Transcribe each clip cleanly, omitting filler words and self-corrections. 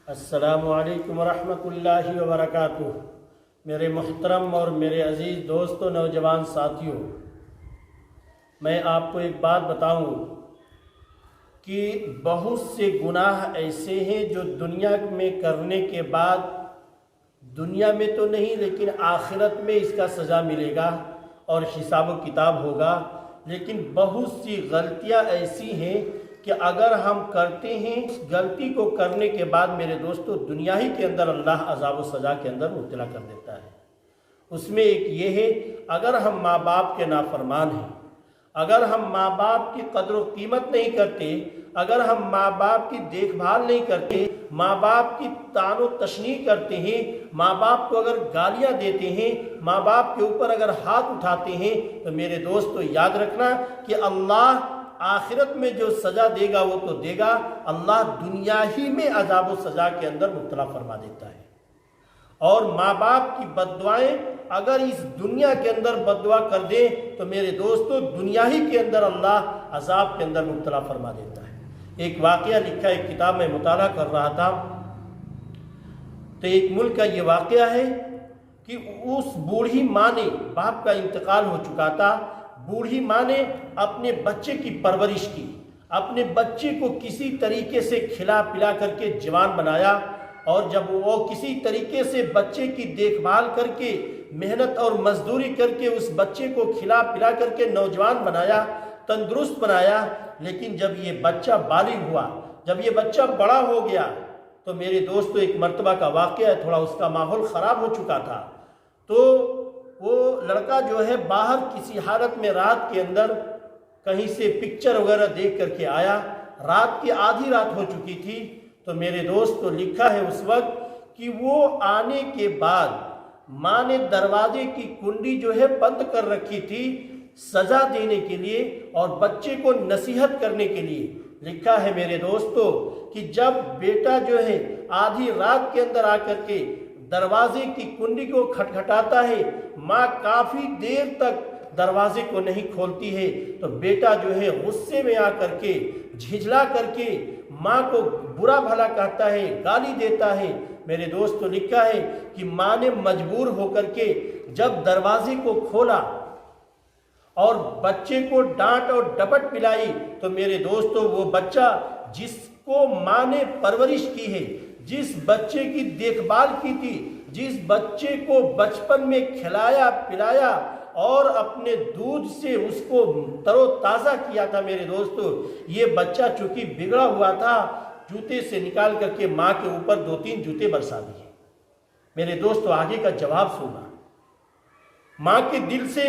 السلام علیکم ورحمۃ اللہ وبرکاتہ۔ میرے محترم اور میرے عزیز دوستوں، نوجوان ساتھیوں، میں آپ کو ایک بات بتاؤں کہ بہت سے گناہ ایسے ہیں جو دنیا میں کرنے کے بعد، دنیا میں تو نہیں لیکن آخرت میں اس کا سزا ملے گا اور حساب و کتاب ہوگا، لیکن بہت سی غلطیاں ایسی ہیں کہ اگر ہم کرتے ہیں، اس غلطی کو کرنے کے بعد میرے دوستو دنیا ہی کے اندر اللہ عذاب و سزا کے اندر مبتلا کر دیتا ہے۔ اس میں ایک یہ ہے، اگر ہم ماں باپ کے نافرمان ہیں، اگر ہم ماں باپ کی قدر و قیمت نہیں کرتے، اگر ہم ماں باپ کی دیکھ بھال نہیں کرتے، ماں باپ کی طعن و تشنیع کرتے ہیں، ماں باپ کو اگر گالیاں دیتے ہیں، ماں باپ کے اوپر اگر ہاتھ اٹھاتے ہیں، تو میرے دوستو یاد رکھنا کہ اللہ آخرت میں جو سزا دے گا وہ تو دے گا، اللہ دنیا ہی میں عذاب و سزا کے اندر مبتلا فرما دیتا ہے۔ اور ماں باپ کی بد دعائیں اگر اس دنیا کے اندر بد دعا کر دیں تو میرے دوستو دنیا ہی کے اندر اللہ عذاب کے اندر مبتلا فرما دیتا ہے۔ ایک واقعہ لکھا، ایک کتاب میں مطالعہ کر رہا تھا، تو ایک ملک کا یہ واقعہ ہے کہ اس بوڑھی ماں نے، باپ کا انتقال ہو چکا تھا، بوڑھی ماں نے اپنے بچے کی پرورش کی، اپنے بچے کو کسی طریقے سے کھلا پلا کر کے جوان بنایا، اور جب وہ کسی طریقے سے بچے کی دیکھ بھال کر کے، محنت اور مزدوری کر کے اس بچے کو کھلا پلا کر کے نوجوان بنایا، تندرست بنایا، لیکن جب یہ بچہ بالغ ہوا، جب یہ بچہ بڑا ہو گیا، تو میرے دوستو ایک مرتبہ کا واقعہ ہے، تھوڑا اس کا ماحول خراب ہو چکا تھا، تو وہ لڑکا جو ہے باہر کسی حالت میں رات کے اندر کہیں سے پکچر وغیرہ دیکھ کر کے آیا، رات کی آدھی رات ہو چکی تھی، تو میرے دوست تو لکھا ہے اس وقت کہ وہ آنے کے بعد ماں نے دروازے کی کنڈی جو ہے بند کر رکھی تھی سزا دینے کے لیے اور بچے کو نصیحت کرنے کے لیے۔ لکھا ہے میرے دوستو کہ جب بیٹا جو ہے آدھی رات کے اندر آ کر کے دروازے کی کنڈی کو کھٹکھٹاتا ہے، ماں کافی دیر تک دروازے کو نہیں کھولتی ہے، تو بیٹا جو ہے غصے میں آ کر کے، جھجلا کر کے ماں کو برا بھلا کہتا ہے، گالی دیتا ہے۔ میرے دوست تو لکھا ہے کہ ماں نے مجبور ہو کر کے جب دروازے کو کھولا اور بچے کو ڈانٹ اور ڈپٹ پلائی، تو میرے دوستو وہ بچہ جس کو ماں نے پرورش کی ہے، جس بچے کی دیکھ بھال کی تھی، جس بچے کو بچپن میں کھلایا پلایا اور اپنے دودھ سے اس کو تر و تازہ کیا تھا، میرے دوستو یہ بچہ چونکہ بگڑا ہوا تھا، جوتے سے نکال کر کے ماں کے اوپر 2-3 جوتے برسا دیے۔ میرے دوستو آگے کا جواب سنا، ماں کے دل سے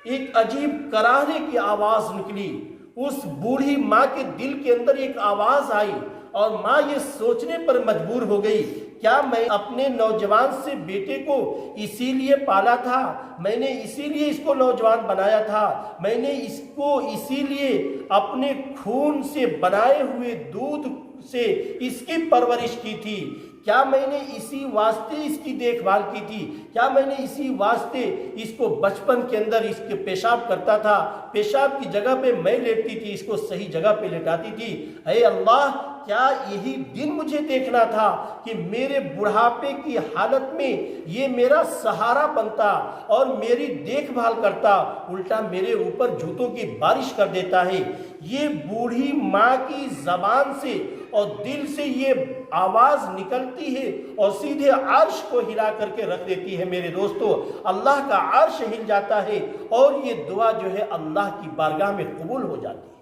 ایک عجیب کراہنے کی آواز نکلی، اس بوڑھی ماں کے دل کے اندر ایک آواز آئی، اور ماں یہ سوچنے پر مجبور ہو گئی، کیا میں اپنے نوجوان سے بیٹے کو اسی لیے پالا تھا، میں نے اسی لیے اس کو نوجوان بنایا تھا، میں نے اس کو اسی لیے اپنے خون سے بنائے ہوئے دودھ سے اس کی پرورش کی تھی، کیا میں نے اسی واسطے اس کی دیکھ بھال کی تھی، کیا میں نے اسی واسطے اس کو بچپن کے اندر اس کے پیشاب کرتا تھا، پیشاب کی جگہ پہ میں لیٹتی تھی، اس کو صحیح جگہ پہ لیٹاتی تھی، اے اللہ کیا یہی دن مجھے دیکھنا تھا کہ میرے بڑھاپے کی حالت میں یہ میرا سہارا بنتا اور میری دیکھ بھال کرتا، الٹا میرے اوپر جوتوں کی بارش کر دیتا ہے۔ یہ بوڑھی ماں کی زبان سے اور دل سے یہ آواز نکلتی ہے اور سیدھے عرش کو ہلا کر کے رکھ دیتی ہے۔ میرے دوستو اللہ کا عرش ہل جاتا ہے اور یہ دعا جو ہے اللہ کی بارگاہ میں قبول ہو جاتی ہے۔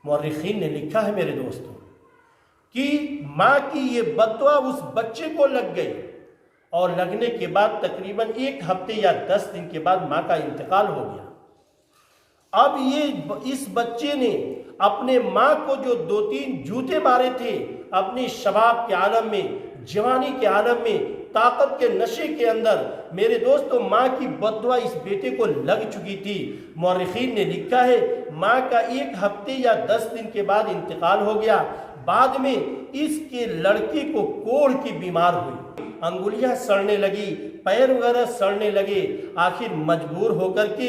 مورخین نے لکھا ہے میرے دوستو کہ ماں کی یہ بد دعا اس بچے کو لگ گئی، اور لگنے کے بعد تقریباً 1 ہفتے یا 10 دن کے بعد ماں کا انتقال ہو گیا۔ اب اس بچے نے اپنے ماں کو جو 2-3 جوتے مارے تھے، اپنی شباب کے عالم میں، جوانی کے عالم میں، طاقت کے نشے کے اندر، میرے دوستو ماں کی بد دعا اس بیٹے کو لگ چکی تھی۔ مورخین نے لکھا ہے ماں کا 1 ہفتے یا 10 دن کے بعد انتقال ہو گیا، بعد میں اس کے لڑکے کو کوڑھ کی بیمار ہوئی، انگلیاں سڑنے لگی، پیر وغیرہ سڑنے لگے، آخر مجبور ہو کر کے